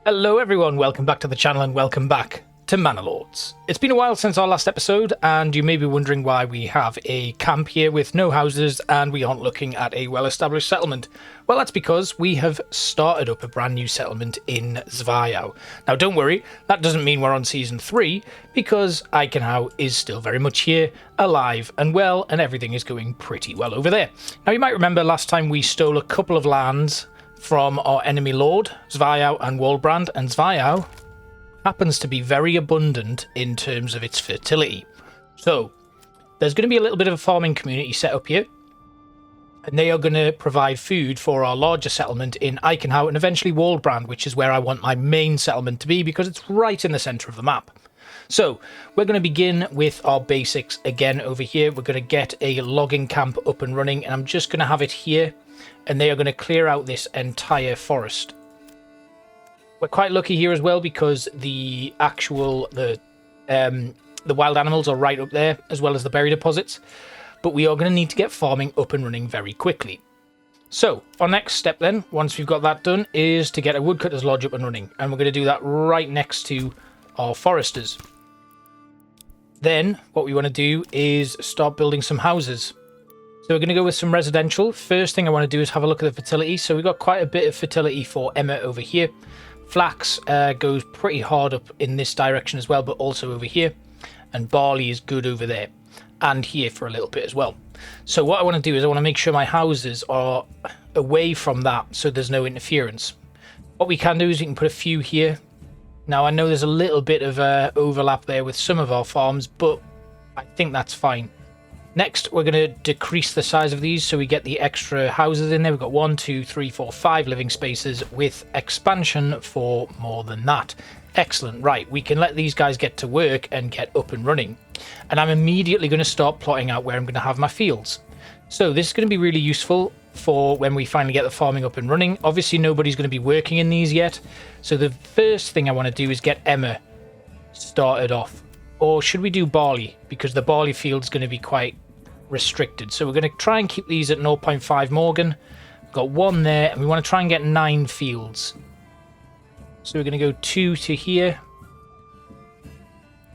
Hello everyone, welcome back to the channel and welcome back to Manor Lords. It's been a while since our last episode and you may be wondering why we have a camp here with no houses and we aren't looking at a well-established settlement. Well, that's because we have started up a brand new settlement in Zweiau. Now don't worry, that doesn't mean we're on season 3 because Eichenau is still very much here, alive and well, and everything is going pretty well over there. Now you might remember last time we stole a couple of lands from our enemy lord, Zweiau and Waldbrand, and Zweiau happens to be very abundant in terms of its fertility. So, there's going to be a little bit of a farming community set up here, and they are going to provide food for our larger settlement in Eichenau and eventually Waldbrand, which is where I want my main settlement to be because it's right in the centre of the map. So, we're going to begin with our basics again over here. We're going to get a logging camp up and running, and I'm just going to have it here. And they are going to clear out this entire forest. We're quite lucky here as well because the wild animals are right up there as well as the berry deposits. But we are going to need to get farming up and running very quickly. So our next step then, once we've got that done, is to get a woodcutter's lodge up and running. And we're going to do that right next to our foresters. Then what we want to do is start building some houses. So we're going to go with some residential. First thing I want to do is have a look at the fertility. So we've got quite a bit of fertility for Emma over here. Flax goes pretty hard up in this direction as well, but also over here. And barley is good over there. And here for a little bit as well. So what I want to do is I want to make sure my houses are away from that so there's no interference. What we can do is we can put a few here. Now I know there's a little bit of overlap there with some of our farms, but I think that's fine. Next, we're going to decrease the size of these so we get the extra houses in there. We've got 1, 2, 3, 4, 5 living spaces with expansion for more than that. Excellent. Right, we can let these guys get to work and get up and running. And I'm immediately going to start plotting out where I'm going to have my fields. So this is going to be really useful for when we finally get the farming up and running. Obviously, nobody's going to be working in these yet. So the first thing I want to do is get Emma started off. Or should we do barley? Because the barley field is going to be quite restricted. So we're going to try and keep these at 0.5 Morgan. We've got 1 there, and we want to try and get 9 fields. So we're going to go 2 to here.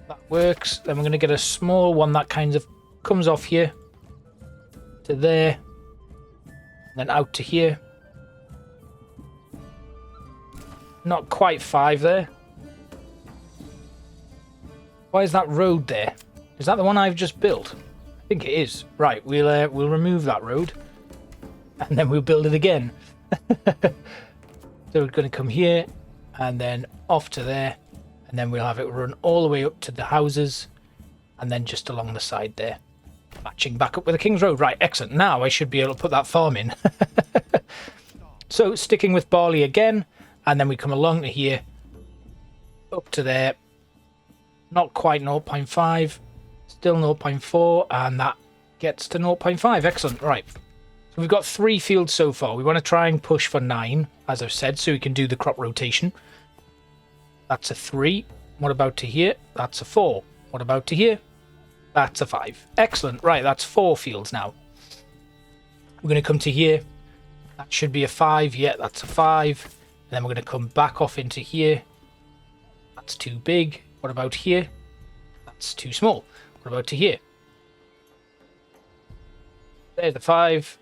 That works. Then we're going to get a small one that kind of comes off here to there, and then out to here. Not quite 5 there. Why is that road there? Is that the one I've just built? I think it is. Right, we'll remove that road and then we'll build it again. So we're going to come here and then off to there, and then we'll have it run all the way up to the houses and then just along the side there, matching back up with the King's Road. Right, excellent. Now I should be able to put that farm in. So sticking with barley again, and then we come along to here, up to there. Not quite 0.5. Still 0.4, and that gets to 0.5. Excellent. Right. So we've got 3 fields so far. We want to try and push for 9, as I've said, so we can do the crop rotation. That's a 3. What about to here? That's a 4. What about to here? That's a 5. Excellent. Right, that's 4 fields now. We're going to come to here. That should be a 5. Yeah, that's a 5. And then we're going to come back off into here. That's too big. What about here? That's too small. What about to here? There's the 5.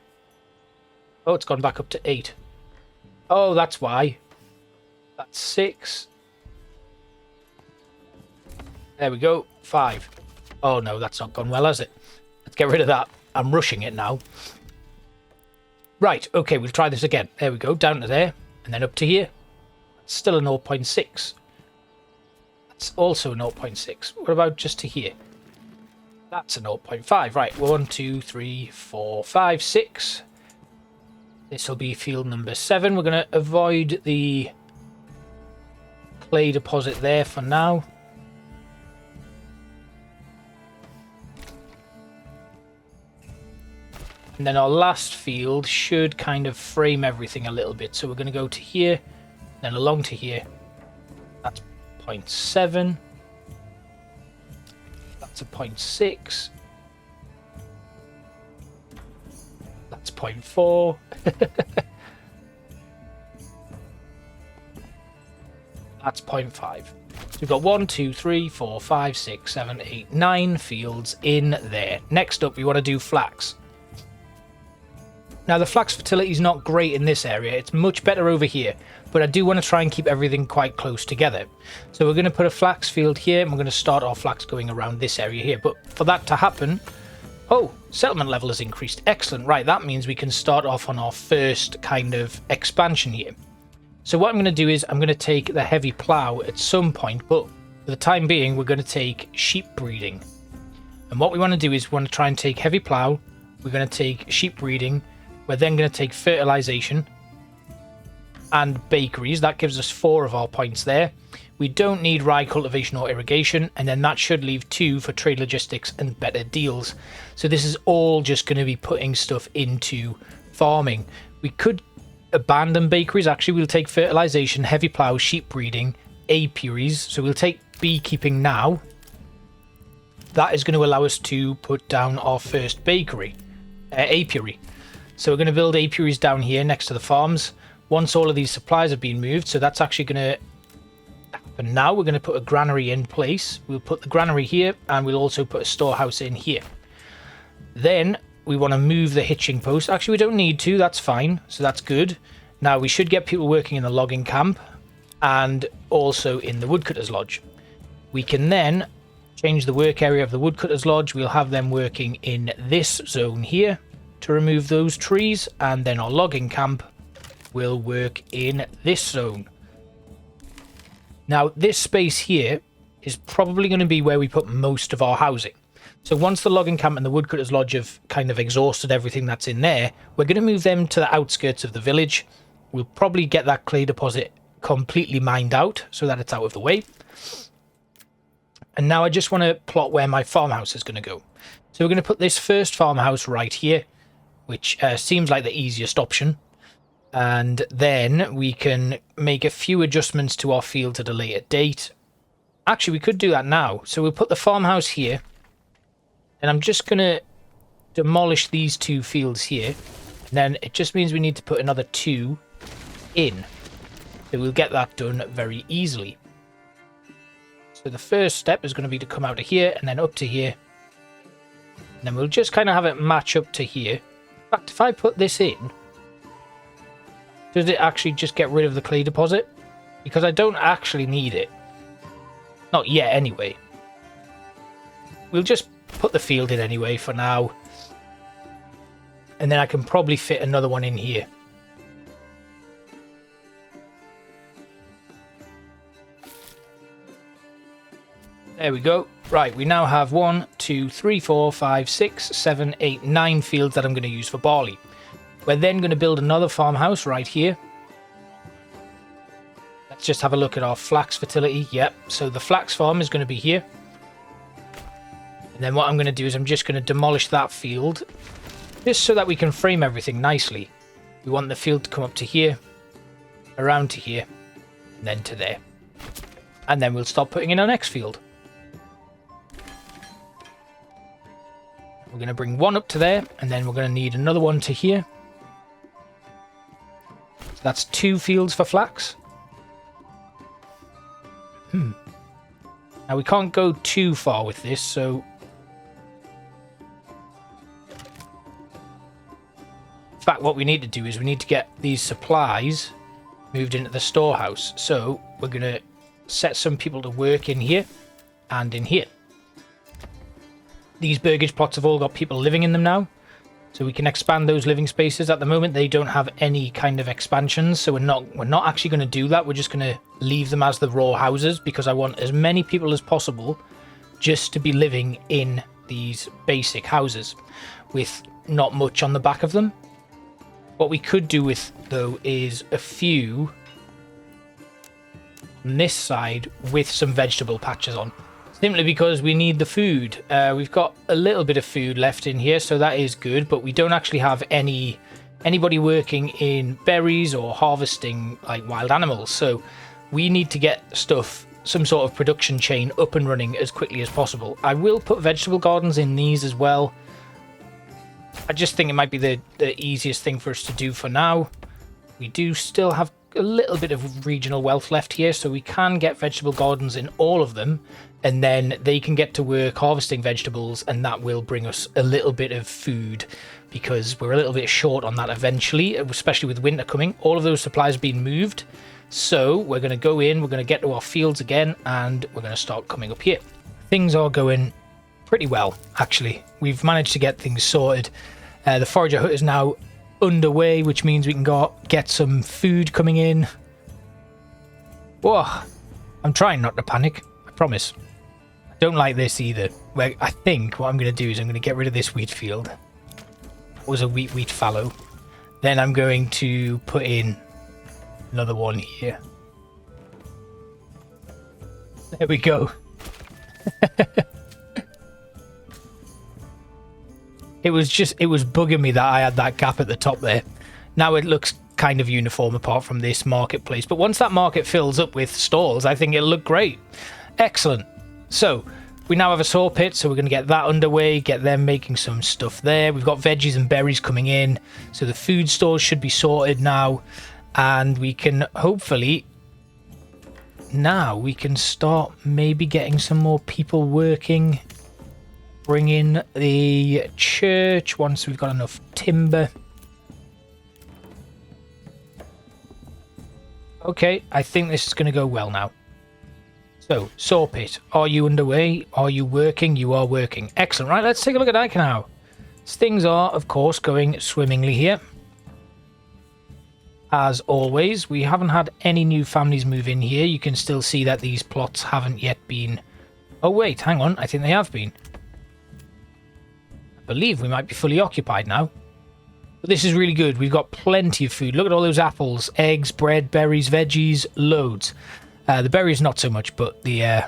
Oh, it's gone back up to 8. Oh, that's why. That's 6. There we go. 5. Oh, no, that's not gone well, has it? Let's get rid of that. I'm rushing it now. Right, okay, we'll try this again. There we go, down to there. And then up to here. That's still a 0.6. That's also a 0.6. What about just to here? That's a 0.5. Right, 1, 2, 3, 4, 5, 6. This will be field number 7. We're going to avoid the clay deposit there for now. And then our last field should kind of frame everything a little bit. So we're going to go to here, then along to here. That's 0.7. That's a 0.6. That's 0.4. That's 0.5. So we've got 1, 2, 3, 4, 5, 6, 7, 8, 9 fields in there. Next up, we want to do flax. Now, the flax fertility is not great in this area. It's much better over here, but I do want to try and keep everything quite close together. So we're going to put a flax field here, and we're going to start our flax going around this area here. But for that to happen, oh, settlement level has increased. Excellent. Right, that means we can start off on our first kind of expansion here. So what I'm going to do is I'm going to take the heavy plough at some point, but for the time being, we're going to take sheep breeding. And what we want to do is we want to try and take heavy plough. We're going to take sheep breeding. We're then going to take fertilization and bakeries. That gives us 4 of our points there. We don't need rye cultivation or irrigation, and then that should leave 2 for trade logistics and better deals. So this is all just going to be putting stuff into farming. We could abandon bakeries. Actually, we'll take fertilization, heavy plough, sheep breeding, apiaries. So we'll take beekeeping now. That is going to allow us to put down our first apiary. So we're going to build apiaries down here next to the farms. Once all of these supplies have been moved, so that's actually going to happen now. We're going to put a granary in place. We'll put the granary here, and we'll also put a storehouse in here. Then we want to move the hitching post. Actually, we don't need to. That's fine. So that's good. Now we should get people working in the logging camp and also in the woodcutters lodge. We can then change the work area of the woodcutters lodge. We'll have them working in this zone here to remove those trees, and then our logging camp will work in this zone. Now this space here is probably going to be where we put most of our housing. So once the logging camp and the woodcutters lodge have kind of exhausted everything that's in there, we're going to move them to the outskirts of the village. We'll probably get that clay deposit completely mined out so that it's out of the way. And now I just want to plot where my farmhouse is going to go. So we're going to put this first farmhouse right here, which seems like the easiest option. And then we can make a few adjustments to our field at a later date. Actually, we could do that now. So we'll put the farmhouse here. And I'm just going to demolish these 2 fields here. And then it just means we need to put another 2 in. So we'll get that done very easily. So the first step is going to be to come out of here and then up to here. And then we'll just kind of have it match up to here. In fact, if I put this in, does it actually just get rid of the clay deposit? Because I don't actually need it. Not yet, anyway. We'll just put the field in anyway for now. And then I can probably fit another one in here. There we go. Right, we now have 1, 2, 3, 4, 5, 6, 7, 8, 9 fields that I'm going to use for barley. We're then going to build another farmhouse right here. Let's just have a look at our flax fertility. Yep, so the flax farm is going to be here. And then what I'm going to do is I'm just going to demolish that field, just so that we can frame everything nicely. We want the field to come up to here, around to here, and then to there. And then we'll start putting in our next field. We're going to bring 1 up to there, and then we're going to need another 1 to here. So that's 2 fields for flax. Now we can't go too far with this, so... In fact, what we need to do is we need to get these supplies moved into the storehouse. So we're going to set some people to work in here and in here. These burgage plots have all got people living in them now, so we can expand those living spaces. At the moment, they don't have any kind of expansions, so we're not actually going to do that. We're just going to leave them as the raw houses, because I want as many people as possible just to be living in these basic houses with not much on the back of them. What we could do with, though, is a few on this side with some vegetable patches on. Simply because we need the food. We've got a little bit of food left in here, so that is good, but we don't actually have anybody working in berries or harvesting like wild animals. So we need to get stuff, some sort of production chain up and running as quickly as possible. I will put vegetable gardens in these as well. I just think it might be the easiest thing for us to do for now. We do still have a little bit of regional wealth left here, so we can get vegetable gardens in all of them, and then they can get to work harvesting vegetables, and that will bring us a little bit of food, because we're a little bit short on that eventually, especially with winter coming. All of those supplies have been moved, so we're going to go in, we're going to get to our fields again, and we're going to start coming up here. Things are going pretty well, actually. We've managed to get things sorted. The forager hut is now underway, which means we can get some food coming in. Whoa, I'm trying not to panic, I promise. I don't like this either. Well, I think what I'm going to do is I'm going to get rid of this wheat field. It was a wheat fallow. Then I'm going to put in another one here. There we go. It was bugging me that I had that gap at the top there. Now it looks kind of uniform apart from this marketplace. But once that market fills up with stalls, I think it'll look great. Excellent. So we now have a saw pit, so we're going to get that underway, get them making some stuff there. We've got veggies and berries coming in, so the food stores should be sorted now. And we can hopefully... now we can start maybe getting some more people working. Bring in the church once we've got enough timber. Okay, I think this is going to go well now. So, saw pit, are you underway? Are you working? You are working. Excellent. Right, let's take a look at Ike now. Things are, of course, going swimmingly here. As always, we haven't had any new families move in here. You can still see that these plots haven't yet been... oh, wait, hang on. I think they have been. I believe we might be fully occupied now. But this is really good. We've got plenty of food. Look at all those apples, eggs, bread, berries, veggies, loads. The berries not so much, but the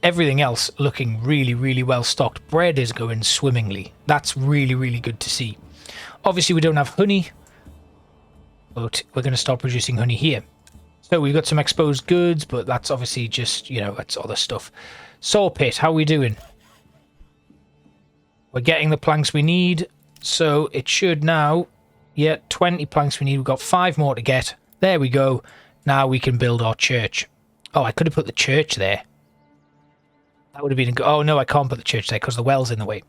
everything else looking really, really well stocked. Bread is going swimmingly. That's really, really good to see. Obviously, we don't have honey, but we're going to start producing honey here. So we've got some exposed goods, but that's obviously just, you know, that's other stuff. Saw pit, how are we doing? We're getting the planks we need, so it should now... yeah, 20 planks we need. We've got 5 more to get. There we go. Now we can build our church. Oh, I could have put the church there. That would have been a good... oh, no, I can't put the church there because the well's in the way.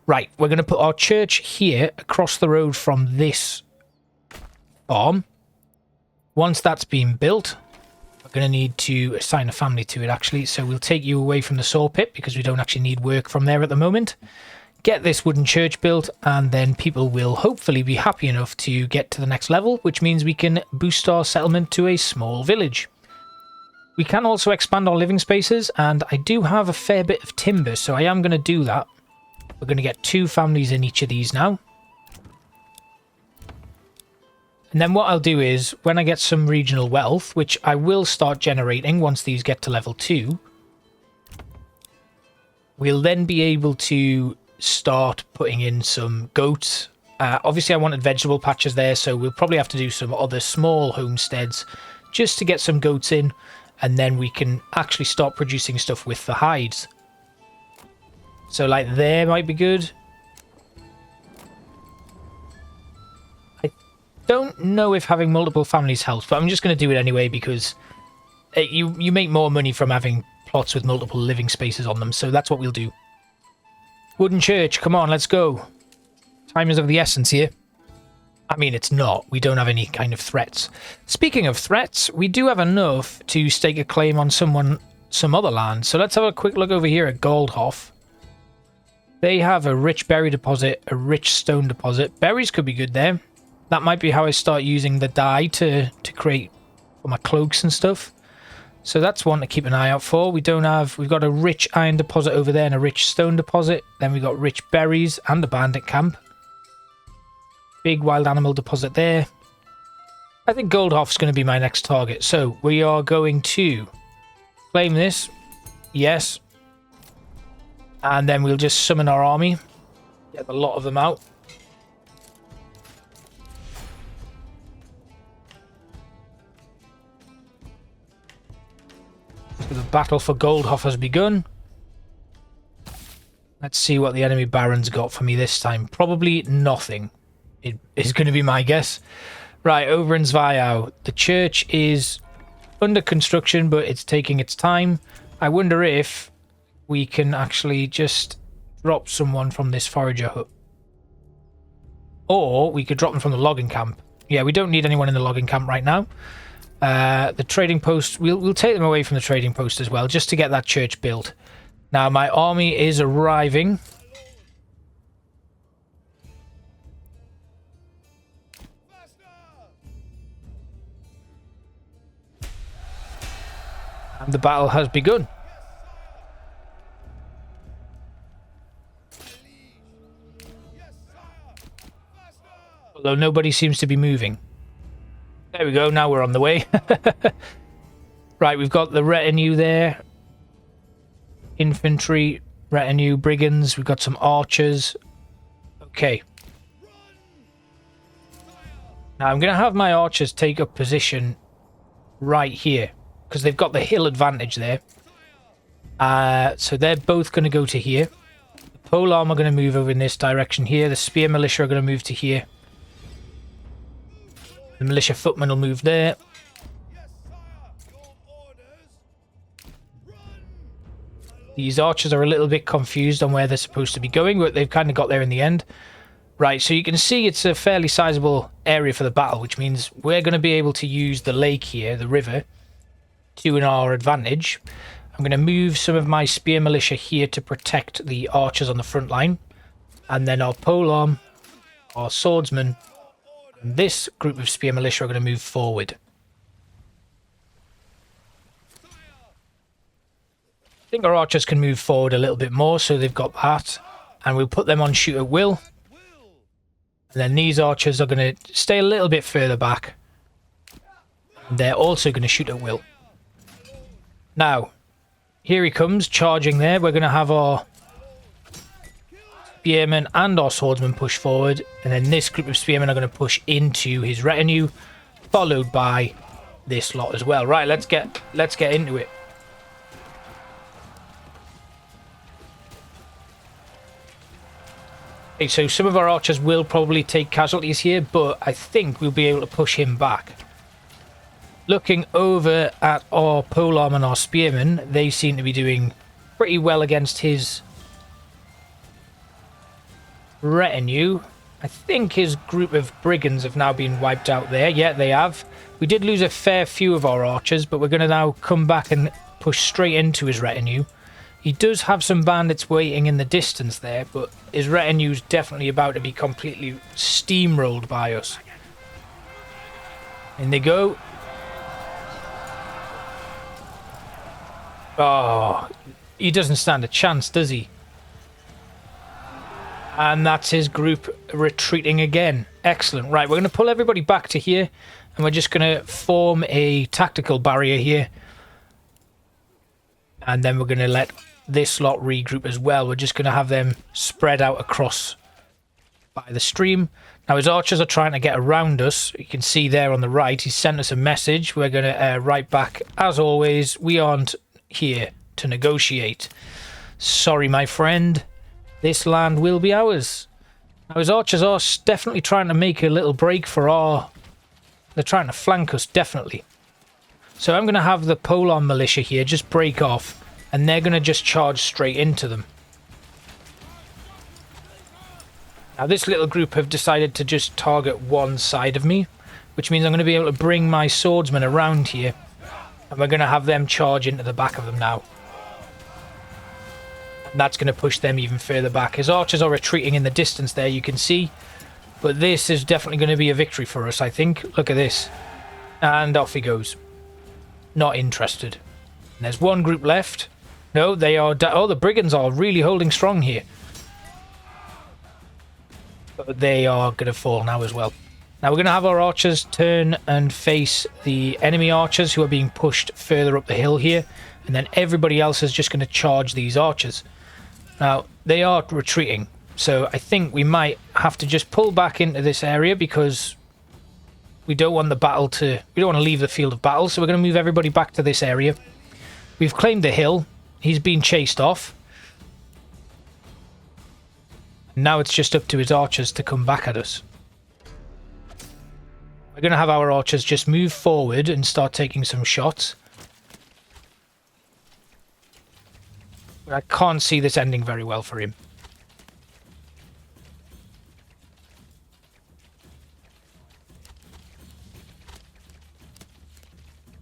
Right, we're going to put our church here across the road from this farm. Once that's been built, we're going to need to assign a family to it, actually. So we'll take you away from the saw pit because we don't actually need work from there at the moment. Get this wooden church built, and then people will hopefully be happy enough to get to the next level, which means we can boost our settlement to a small village. We can also expand our living spaces, and I do have a fair bit of timber, so I am going to do that. We're going to get 2 families in each of these now. And then what I'll do is, when I get some regional wealth, which I will start generating once these get to level 2, we'll then be able to start putting in some goats. Obviously I wanted vegetable patches there, so we'll probably have to do some other small homesteads just to get some goats in, and then we can actually start producing stuff with the hides. So like there might be good. I don't know if having multiple families helps, but I'm just going to do it anyway because you make more money from having plots with multiple living spaces on them, so that's what we'll do. Wooden church, come on, let's go. Time is of the essence here. I mean, it's not. We don't have any kind of threats. Speaking of threats, we do have enough to stake a claim on some other land. So let's have a quick look over here at Goldhof. They have a rich berry deposit, a rich stone deposit. Berries could be good there. That might be how I start using the dye to create for my cloaks and stuff. So that's one to keep an eye out for. We've got a rich iron deposit over there and a rich stone deposit. Then we've got rich berries and a bandit camp. Big wild animal deposit there. I think Goldhof's going to be my next target. So we are going to claim this. Yes. And then we'll just summon our army. Get a lot of them out. So the battle for Goldhof has begun. Let's see what the enemy barons got for me this time. Probably nothing. It is going to be my guess. Right, over in Zweiau, the church is under construction, but it's taking its time. I wonder if we can actually just drop someone from this forager hut. Or we could drop them from the logging camp. Yeah, we don't need anyone in the logging camp right now. The trading post, we'll take them away from the trading post as well, just to get that church built. Now, my army is arriving. And the battle has begun. Although nobody seems to be moving. There we go, now we're on the way. Right, we've got the retinue there. Infantry, retinue, brigands. We've got some archers. Okay. Now I'm going to have my archers take up position right here, because they've got the hill advantage there. So they're both going to go to here. The pole arm are going to move over in this direction here. The spear militia are going to move to here. The militia footmen will move there. These archers are a little bit confused on where they're supposed to be going, but they've kind of got there in the end. Right, so you can see it's a fairly sizable area for the battle, which means we're going to be able to use the lake here, the river, to our advantage. I'm going to move some of my spear militia here to protect the archers on the front line. And then our polearm, our swordsmen, and this group of spear militia are going to move forward. I think our archers can move forward a little bit more, so they've got that. And we'll put them on shoot at will. And then these archers are going to stay a little bit further back. And they're also going to shoot at will. Now, here he comes, charging there. We're going to have our spearmen and our swordsmen push forward. And then this group of spearmen are going to push into his retinue, followed by this lot as well. Right, let's get into it. Okay, so some of our archers will probably take casualties here, but I think we'll be able to push him back. Looking over at our polearm and our spearmen, they seem to be doing pretty well against his retinue. I think his group of brigands have now been wiped out there. Yeah, they have. We did lose a fair few of our archers, but we're going to now come back and push straight into his retinue. He does have some bandits waiting in the distance there, but his retinue's definitely about to be completely steamrolled by us. In they go. Oh, he doesn't stand a chance, does he? And that's his group retreating again. Excellent. Right, we're going to pull everybody back to here, and we're just going to form a tactical barrier here. And then we're going to let this lot regroup as well. We're just going to have them spread out across by the stream. Now his archers are trying to get around us. You can see there on the right, he sent us a message. We're going to write back, as always, we aren't here to negotiate. Sorry, my friend. This land will be ours. Now his archers are definitely trying to make a little break for our... They're trying to flank us, definitely. So I'm going to have the polearm militia here just break off. And they're going to just charge straight into them. Now this little group have decided to just target one side of me, which means I'm going to be able to bring my swordsmen around here. And we're going to have them charge into the back of them now. And that's going to push them even further back. His archers are retreating in the distance there, you can see. But this is definitely going to be a victory for us, I think. Look at this. And off he goes. Not interested. And there's one group left. No, they are... Oh, the brigands are really holding strong here. But they are going to fall now as well. Now we're going to have our archers turn and face the enemy archers who are being pushed further up the hill here. And then everybody else is just going to charge these archers. Now, they are retreating. So I think we might have to just pull back into this area because we don't want the battle to... We don't want to leave the field of battle. So we're going to move everybody back to this area. We've claimed the hill. He's been chased off. Now it's just up to his archers to come back at us. We're going to have our archers just move forward and start taking some shots. But I can't see this ending very well for him.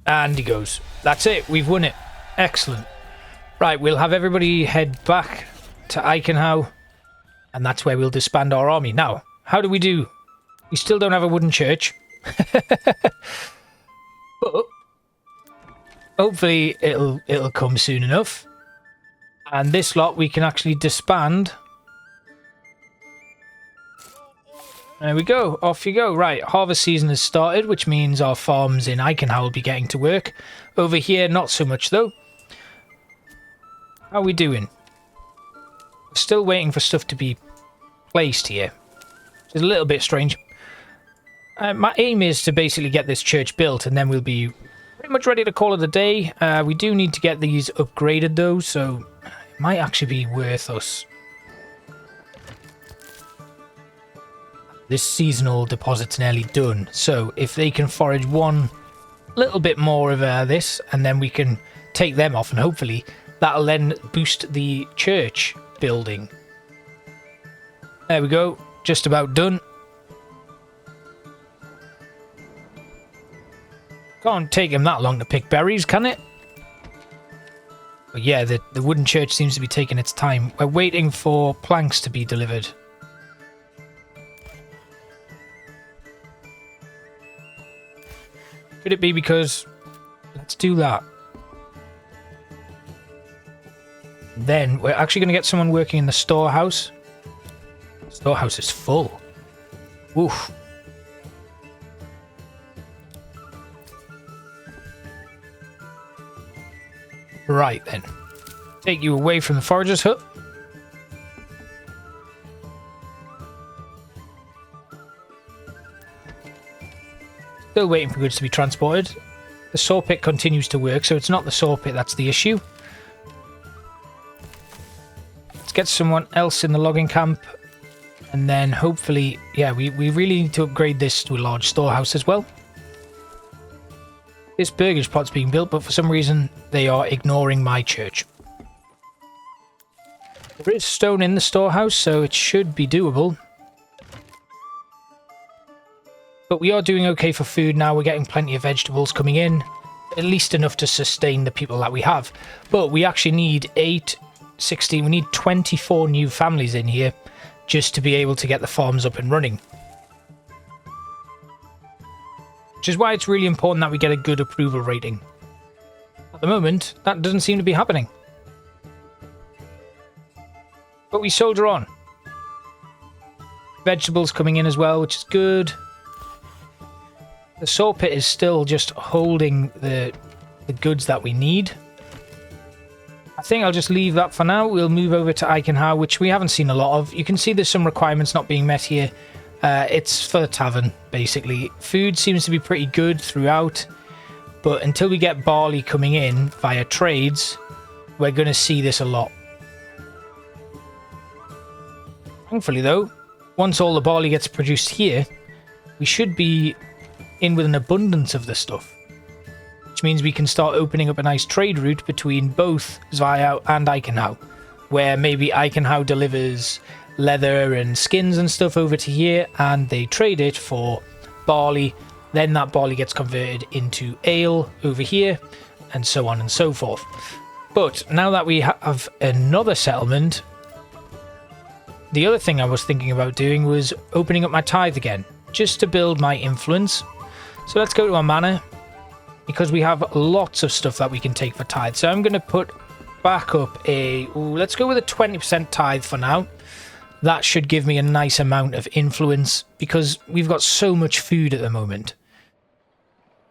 And he goes. That's it. We've won it. Excellent. Right, we'll have everybody head back to Eichenau. And that's where we'll disband our army. Now, how do we do? We still don't have a wooden church. But hopefully it'll come soon enough. And this lot we can actually disband. There we go. Off you go. Right, harvest season has started, which means our farms in Eichenau will be getting to work. Over here, not so much though. How are we doing? Still waiting for stuff to be placed here. It's a little bit strange. My aim is to basically get this church built, and then we'll be pretty much ready to call it a day. We do need to get these upgraded though, so it might actually be worth us. This seasonal deposit's nearly done, so if they can forage one little bit more of this, and then we can take them off, and hopefully that'll then boost the church building. There we go, just about done. Can't take him that long to pick berries, can it? But yeah, the wooden church seems to be taking its time. We're waiting for planks to be delivered. Could it be because... Let's do that. Then we're actually going to get someone working in the storehouse. The storehouse is full. Oof. Right then. Take you away from the forager's hut. Still waiting for goods to be transported. The saw pit continues to work, so it's not the saw pit that's the issue. Let's get someone else in the logging camp. And then hopefully, yeah, we really need to upgrade this to a large storehouse as well. This burgage pot's being built, but for some reason they are ignoring my church. There is stone in the storehouse, so it should be doable. But we are doing okay for food now. We're getting plenty of vegetables coming in. At least enough to sustain the people that we have. But we actually need 16, we need 24 new families in here just to be able to get the farms up and running. Which is why it's really important that we get a good approval rating. At the moment, that doesn't seem to be happening. But we soldier on. Vegetables coming in as well, which is good. The saw pit is still just holding the goods that we need. I think I'll just leave that for now. We'll move over to Eichenau, which we haven't seen a lot of. You can see there's some requirements not being met here. It's for the tavern, basically. Food seems to be pretty good throughout, but until we get barley coming in via trades, we're going to see this a lot. Thankfully, though, once all the barley gets produced here, we should be in with an abundance of this stuff, which means we can start opening up a nice trade route between both Zweiau and Eichenau, where maybe Eichenau delivers leather and skins and stuff over to here, and they trade it for barley. Then that barley gets converted into ale over here, and so on and so forth. But now that we have another settlement, the other thing I was thinking about doing was opening up my tithe again, just to build my influence. So let's go to our manor, because we have lots of stuff that we can take for tithe. So I'm going to put back up let's go with a 20% tithe for now. That should give me a nice amount of influence, because we've got so much food at the moment.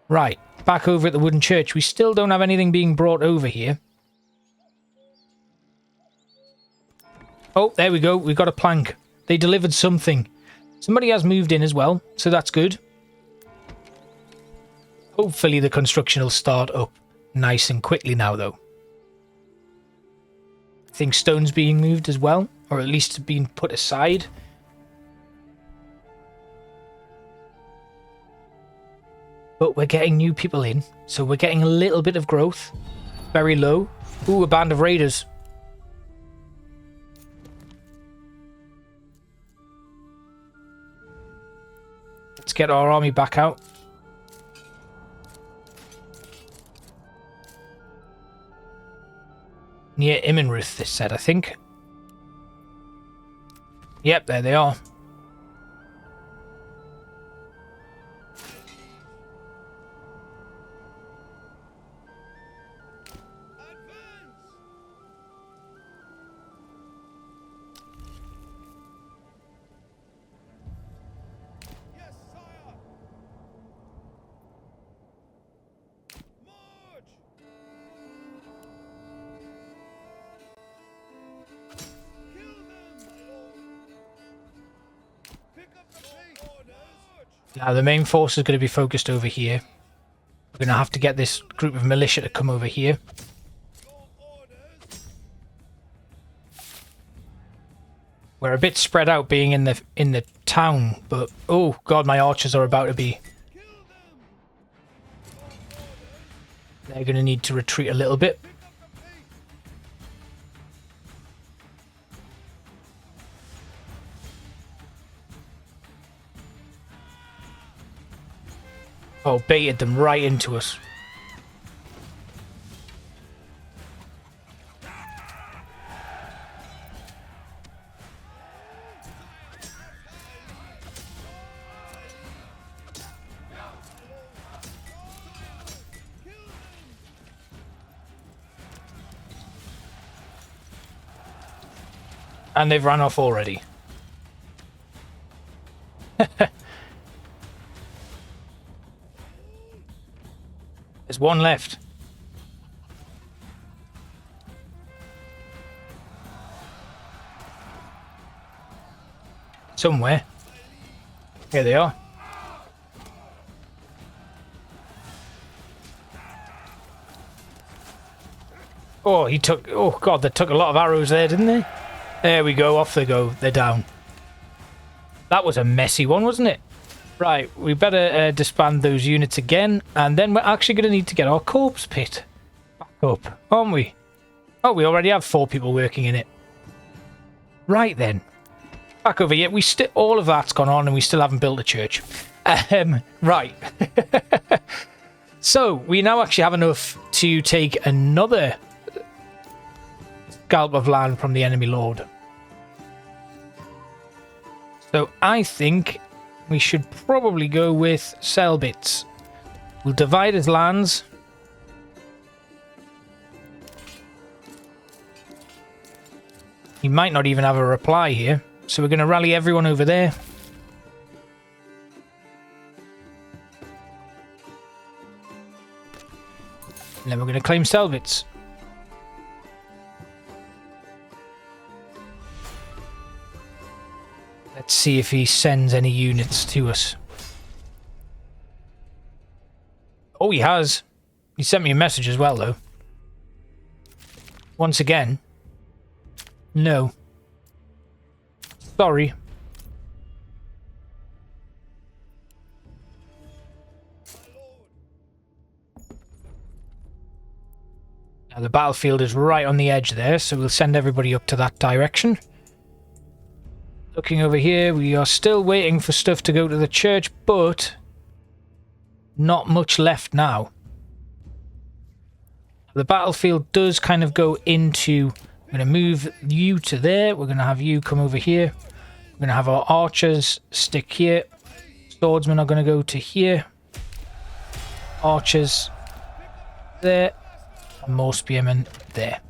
Right, back over at the wooden church. We still don't have anything being brought over here. Oh, there we go. We've got a plank. They delivered something. Somebody has moved in as well, so that's good. Hopefully the construction will start up nice and quickly now, though. I think stone's being moved as well, or at least being put aside. But we're getting new people in, so we're getting a little bit of growth. Very low. Ooh, a band of raiders. Let's get our army back out. Near Immenruth, this said, I think. Yep, there they are. Now the main force is going to be focused over here. We're going to have to get this group of militia to come over here. We're a bit spread out being in the town, but oh god, my archers are about to be... They're going to need to retreat a little bit. Oh, baited them right into us. And they've run off already. There's one left. Somewhere. Here they are. Oh, he took... Oh, God, they took a lot of arrows there, didn't they? There we go. Off they go. They're down. That was a messy one, wasn't it? Right, we better disband those units again, and then we're actually going to need to get our corpse pit back up, aren't we? Oh, we already have 4 people working in it. Right then. Back over here. All of that's gone on, and we still haven't built a church. Right. So, we now actually have enough to take another scalp of land from the enemy lord. So, I think... we should probably go with Selbitz. We'll divide his lands. He might not even have a reply here. So we're going to rally everyone over there. And then we're going to claim Selbitz. Let's see if he sends any units to us. Oh, he has. He sent me a message as well, though. Once again. No. Sorry. Now, the battlefield is right on the edge there, so we'll send everybody up to that direction. Looking over here, we are still waiting for stuff to go to the church, but not much left now. The battlefield does kind of go into... I'm going to move you to there. We're going to have you come over here. We're going to have our archers stick here. Swordsmen are going to go to here. Archers there. And more spearmen there.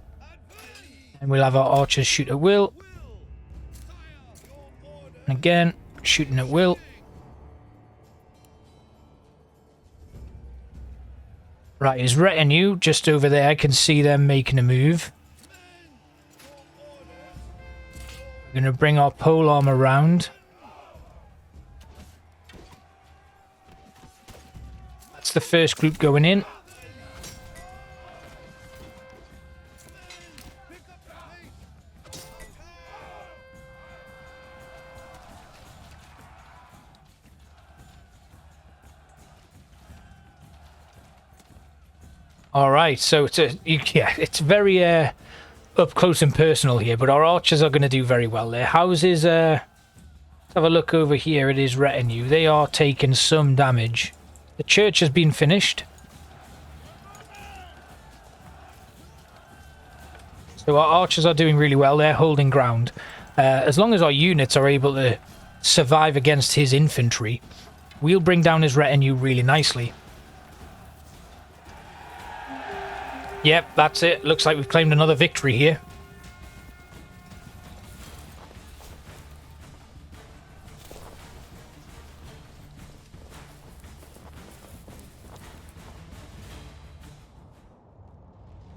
And we'll have our archers shoot at will. And again, shooting at will. Right, his retinue just over there. I can see them making a move. We're going to bring our pole arm around. That's the first group going in. All right, so it's very up close and personal here, but our archers are going to do very well. Their houses, let's have a look over here at his retinue. They are taking some damage. The church has been finished. So our archers are doing really well. They're holding ground. As long as our units are able to survive against his infantry, we'll bring down his retinue really nicely. Yep, that's it. Looks like we've claimed another victory here.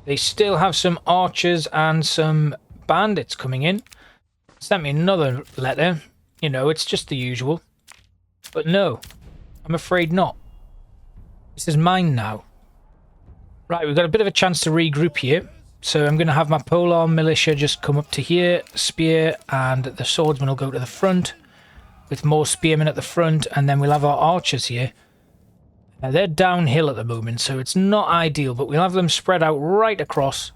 They still have some archers and some bandits coming in. Sent me another letter. You know, it's just the usual. But no, I'm afraid not. This is mine now. Right, we've got a bit of a chance to regroup here. So I'm going to have my polearm militia just come up to here, spear, and the swordsman will go to the front with more spearmen at the front, and then we'll have our archers here. Now they're downhill at the moment, so it's not ideal, but we'll have them spread out right across.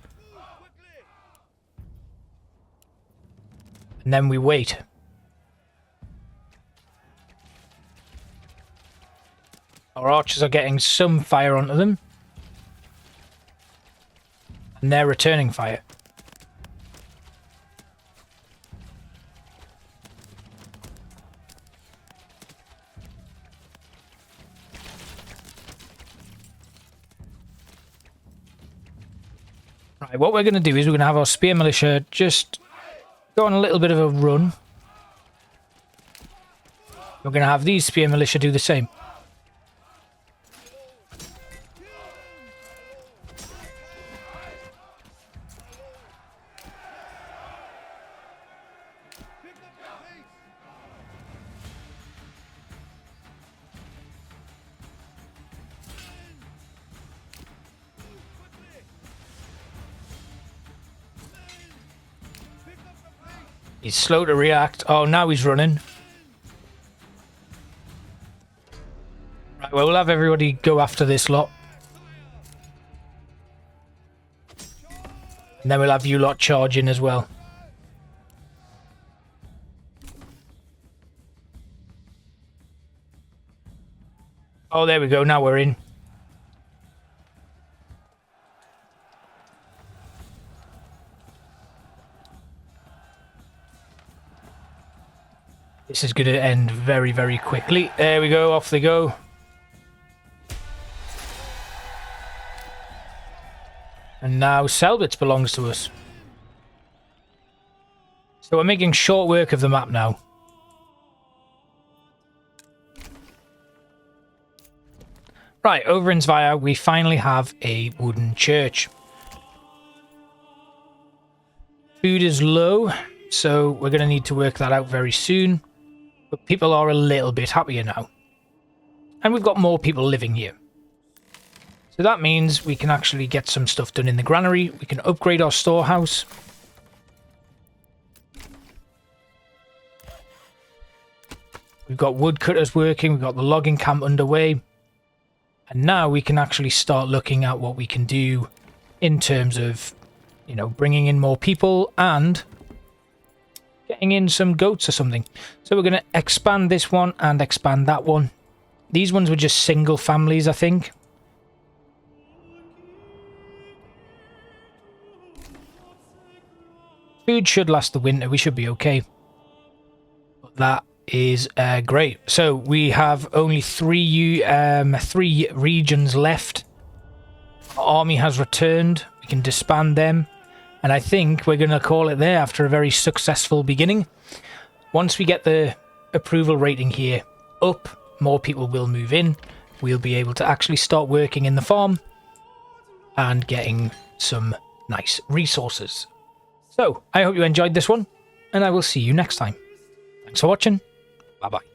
And then we wait. Our archers are getting some fire onto them. And they're returning fire. Right, what we're going to do is we're going to have our spear militia just go on a little bit of a run. We're going to have these spear militia do the same. He's slow to react. Oh, now he's running. Right, well, we'll have everybody go after this lot. And then we'll have you lot charge in as well. Oh, there we go. Now we're in. This is going to end very, very quickly. There we go. Off they go. And now Selbitz belongs to us. So we're making short work of the map now. Right, over in Zweiau, we finally have a wooden church. Food is low, so we're going to need to work that out very soon. But people are a little bit happier now. And we've got more people living here. So that means we can actually get some stuff done in the granary. We can upgrade our storehouse. We've got woodcutters working. We've got the logging camp underway. And now we can actually start looking at what we can do in terms of, you know, bringing in more people and getting in some goats or something. So we're going to expand this one and expand that one. These ones were just single families, I think. Food should last the winter. We should be okay. But that is great. So we have only three regions left. Our army has returned. We can disband them. And I think we're going to call it there after a very successful beginning. Once we get the approval rating here up, more people will move in. We'll be able to actually start working in the farm and getting some nice resources. So, I hope you enjoyed this one, and I will see you next time. Thanks for watching. Bye-bye.